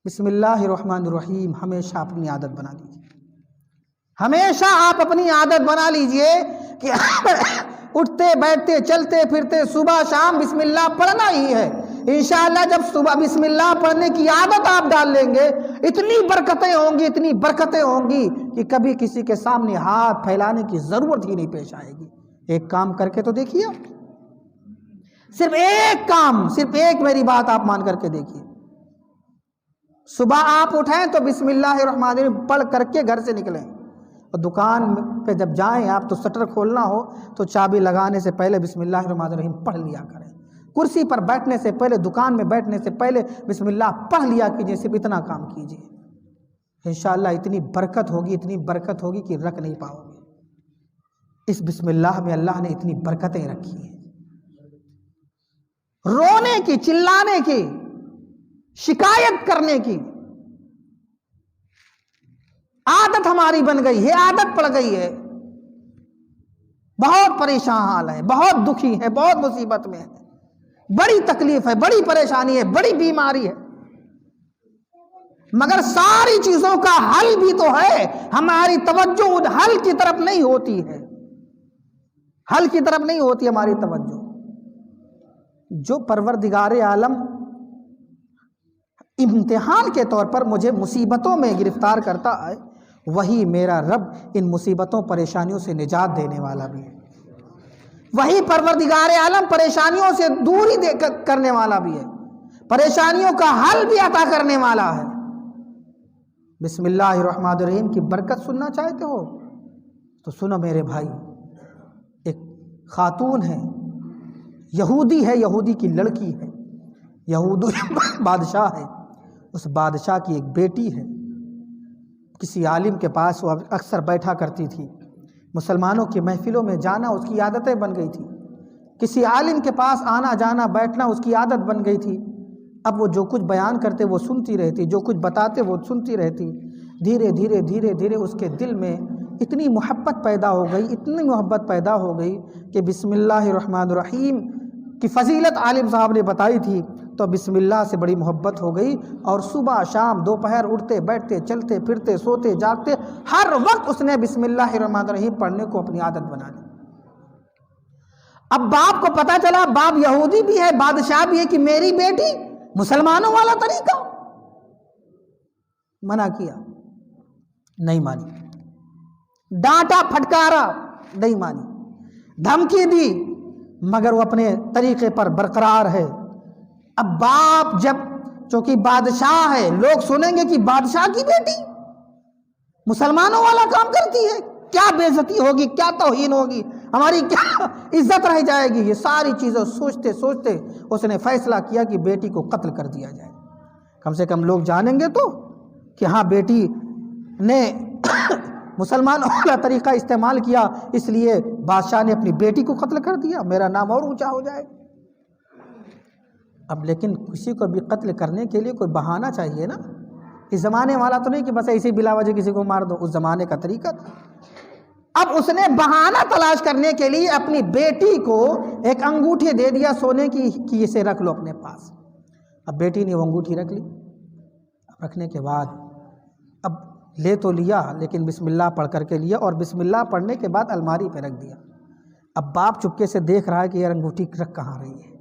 بسم اللہ الرحمن الرحیم ہمیشہ اپنی عادت بنا لیجیے، ہمیشہ آپ اپنی عادت بنا لیجئے کہ اٹھتے بیٹھتے چلتے پھرتے صبح شام بسم اللہ پڑھنا ہی ہے۔ انشاءاللہ جب صبح بسم اللہ پڑھنے کی عادت آپ ڈال لیں گے، اتنی برکتیں ہوں گی کہ کبھی کسی کے سامنے ہاتھ پھیلانے کی ضرورت ہی نہیں پیش آئے گی۔ ایک کام کر کے تو دیکھیے، صرف ایک کام، صرف ایک میری بات آپ مان کر کے دیکھیے۔ صبح آپ اٹھیں تو بسم اللہ الرحمن الرحیم پڑھ کر کے گھر سے نکلیں، اور دکان پہ جب جائیں آپ تو شٹر کھولنا ہو تو چابی لگانے سے پہلے بسم اللہ الرحمن الرحیم پڑھ لیا کریں۔ کرسی پر بیٹھنے سے پہلے، دکان میں بیٹھنے سے پہلے بسم اللہ پڑھ لیا کیجیے، صرف اتنا کام کیجیے۔ انشاءاللہ اتنی برکت ہوگی کہ رکھ نہیں پاؤ گے۔ اس بسم اللہ میں اللہ نے اتنی برکتیں رکھی ہیں، رونے کی، چلانے کی، شکایت کرنے کی عادت ہماری بن گئی ہے، عادت پڑ گئی ہے۔ بہت پریشان حال ہے، بہت دکھی ہے، بہت مصیبت میں ہے، بڑی تکلیف ہے، بڑی پریشانی ہے، بڑی بیماری ہے، مگر ساری چیزوں کا حل بھی تو ہے۔ ہماری توجہ حل کی طرف نہیں ہوتی ہے، حل کی طرف نہیں ہوتی ہماری توجہ۔ جو پروردگار عالم امتحان کے طور پر مجھے مصیبتوں میں گرفتار کرتا ہے، وہی میرا رب ان مصیبتوں پریشانیوں سے نجات دینے والا بھی ہے، وہی پروردگار عالم پریشانیوں سے دوری کرنے والا بھی ہے، پریشانیوں کا حل بھی عطا کرنے والا ہے۔ بسم اللہ الرحمن الرحیم کی برکت سننا چاہتے ہو تو سنو میرے بھائی۔ ایک خاتون ہے، یہودی ہے، یہودی کی لڑکی ہے، یہودی بادشاہ ہے، اس بادشاہ کی ایک بیٹی ہے۔ کسی عالم کے پاس وہ اکثر بیٹھا کرتی تھی، مسلمانوں کی محفلوں میں جانا اس کی عادتیں بن گئی تھی، کسی عالم کے پاس آنا جانا بیٹھنا اس کی عادت بن گئی تھی۔ اب وہ جو کچھ بیان کرتے وہ سنتی رہتی، جو کچھ بتاتے وہ سنتی رہتی۔ دھیرے دھیرے اس کے دل میں اتنی محبت پیدا ہو گئی، اتنی محبت پیدا ہو گئی کہ بسم اللہ الرحمن الرحیم کی فضیلت عالم صاحب نے بتائی تھی، تو بسم اللہ سے بڑی محبت ہو گئی، اور صبح شام دوپہر اٹھتے بیٹھتے چلتے پھرتے سوتے جاگتے ہر وقت اس نے بسم اللہ الرحمن الرحیم پڑھنے کو اپنی عادت بنا لی۔ اب باپ کو پتا چلا، باپ یہودی بھی ہے، بادشاہ بھی ہے، کہ میری بیٹی مسلمانوں والا طریقہ، منع کیا، نہیں مانی، ڈانٹا پھٹکارا، نہیں مانی، دھمکی دی، مگر وہ اپنے طریقے پر برقرار ہے۔ اب باپ جب چونکہ بادشاہ ہے، لوگ سنیں گے کہ بادشاہ کی بیٹی مسلمانوں والا کام کرتی ہے، کیا بے عزتی ہوگی، کیا توہین ہوگی، ہماری کیا عزت رہ جائے گی۔ یہ ساری چیزیں سوچتے سوچتے اس نے فیصلہ کیا کہ بیٹی کو قتل کر دیا جائے، کم سے کم لوگ جانیں گے تو کہ ہاں بیٹی نے مسلمانوں والا طریقہ استعمال کیا، اس لیے بادشاہ نے اپنی بیٹی کو قتل کر دیا، میرا نام اور اونچا ہو جائے۔ اب لیکن کسی کو بھی قتل کرنے کے لیے کوئی بہانہ چاہیے نا، اس زمانے والا تو نہیں کہ بس ایسے بلا وجہ کسی کو مار دو، اس زمانے کا طریقہ تھا۔ اب اس نے بہانہ تلاش کرنے کے لیے اپنی بیٹی کو ایک انگوٹھی دے دیا سونے کی کہ اسے رکھ لو اپنے پاس۔ اب بیٹی نے وہ انگوٹھی رکھ لی، رکھنے کے بعد اب لے تو لیا لیکن بسم اللہ پڑھ کر کے لیا، اور بسم اللہ پڑھنے کے بعد الماری پہ رکھ دیا۔ اب باپ چپکے سے دیکھ رہا ہے کہ یہ انگوٹھی رکھ کہاں رہی ہے۔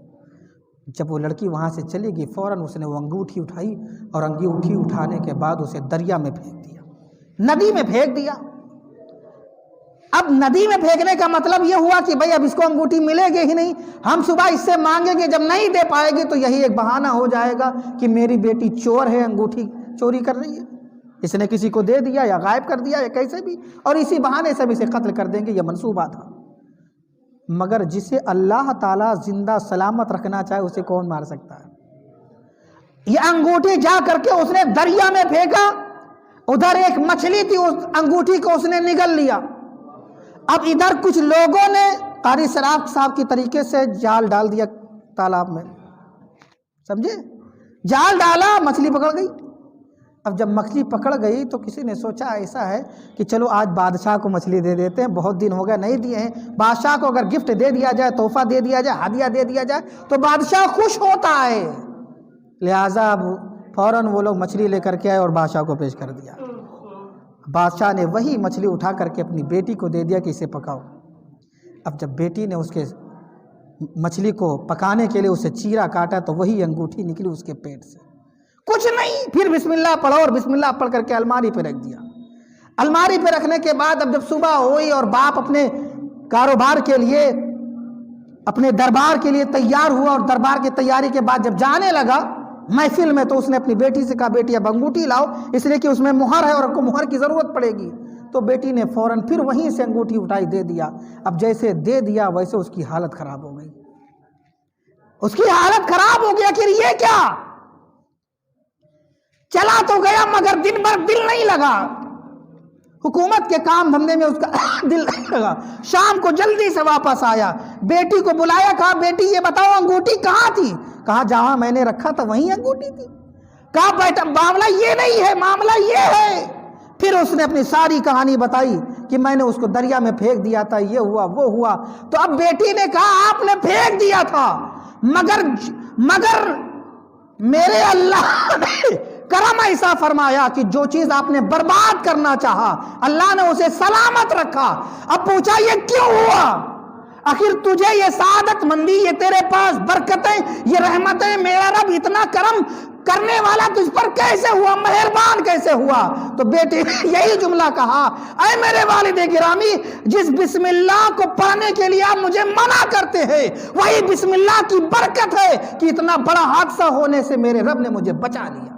جب وہ لڑکی وہاں سے چلی گئی، فوراً اس نے وہ انگوٹھی اٹھائی، اور انگوٹھی اٹھانے کے بعد اسے دریا میں پھینک دیا، ندی میں پھینک دیا۔ اب ندی میں پھینکنے کا مطلب یہ ہوا کہ بھئی اب اس کو انگوٹھی ملے گی ہی نہیں، ہم صبح اس سے مانگیں گے، جب نہیں دے پائے گی تو یہی ایک بہانہ ہو جائے گا کہ میری بیٹی چور ہے، انگوٹھی چوری کر رہی ہے، اس نے کسی کو دے دیا یا غائب کر دیا یا کیسے بھی، اور اسی بہانے سے اسے قتل کر دیں گے، یہ منصوبہ تھا۔ مگر جسے اللہ تعالیٰ زندہ سلامت رکھنا چاہے اسے کون مار سکتا ہے؟ یہ انگوٹھی جا کر کے اس نے دریا میں پھینکا، ادھر ایک مچھلی تھی، اس انگوٹھی کو اس نے نگل لیا۔ اب ادھر کچھ لوگوں نے قاری سراف صاحب کی طریقے سے جال ڈال دیا تالاب میں، سمجھے، جال ڈالا، مچھلی پکڑ گئی۔ اب جب مچھلی پکڑ گئی تو کسی نے سوچا ایسا ہے کہ چلو آج بادشاہ کو مچھلی دے دیتے ہیں، بہت دن ہو گئے نہیں دیے ہیں، بادشاہ کو اگر گفٹ دے دیا جائے، تحفہ دے دیا جائے، ہدیہ دے دیا جائے تو بادشاہ خوش ہوتا ہے۔ لہٰذا اب فوراً وہ لوگ مچھلی لے کر کے آئے اور بادشاہ کو پیش کر دیا۔ بادشاہ نے وہی مچھلی اٹھا کر کے اپنی بیٹی کو دے دیا کہ اسے پکاؤ۔ اب جب بیٹی نے اس کے مچھلی کو پکانے کے لیے اسے چیرا کاٹا تو وہی انگوٹھی نکلی اس کے پیٹ سے، کچھ نہیں، پھر بسم اللہ پڑھو اور بسم اللہ پڑھ کر کے الماری پہ رکھ دیا۔ الماری پہ رکھنے کے بعد اب جب صبح ہوئی اور باپ اپنے کاروبار کے لیے، اپنے دربار کے لیے تیار ہوا، اور دربار کی تیاری کے بعد جب جانے لگا محفل میں، تو اس نے اپنی بیٹی سے کہا بیٹی اب انگوٹھی لاؤ، اس لیے کہ اس میں مہر ہے اور کو مہر کی ضرورت پڑے گی۔ تو بیٹی نے فوراً پھر وہیں سے انگوٹھی اٹھائی دے دیا۔ اب جیسے دے دیا ویسے اس کی حالت خراب ہو گئی، اس کی حالت خراب ہو گیا کہ یہ کیا، چلا تو گیا مگر دن بھر دل نہیں لگا، حکومت کے کام دھندے میں اس کا دل نہیں لگا۔ شام کو جلدی سے واپس آیا، بیٹی کو بلایا، کہا بیٹی یہ بتاؤ انگوٹھی کہاں تھی؟ کہا جہاں میں نے رکھا تھا وہیں انگوٹھی تھی۔ کہا بیٹا معاملہ یہ نہیں ہے، معاملہ یہ ہے۔ پھر اس نے اپنی ساری کہانی بتائی کہ میں نے اس کو دریا میں پھینک دیا تھا، یہ ہوا وہ ہوا۔ تو اب بیٹی نے کہا آپ نے پھینک دیا تھا، مگر میرے اللہ نے کرم ایسا فرمایا کہ جو چیز آپ نے برباد کرنا چاہا اللہ نے اسے سلامت رکھا۔ اب پوچھا یہ کیوں ہوا؟ آخر تجھے یہ سعادت مندی، یہ تیرے پاس برکتیں، یہ رحمتیں، میرا رب اتنا کرم کرنے والا تجھ پر کیسے ہوا، مہربان کیسے ہوا؟ تو بیٹے نے یہی جملہ کہا، اے میرے والد گرامی، جس بسم اللہ کو پڑھنے کے لیے آپ مجھے منع کرتے ہیں وہی بسم اللہ کی برکت ہے کہ اتنا بڑا حادثہ ہونے سے میرے رب نے مجھے بچا لیا۔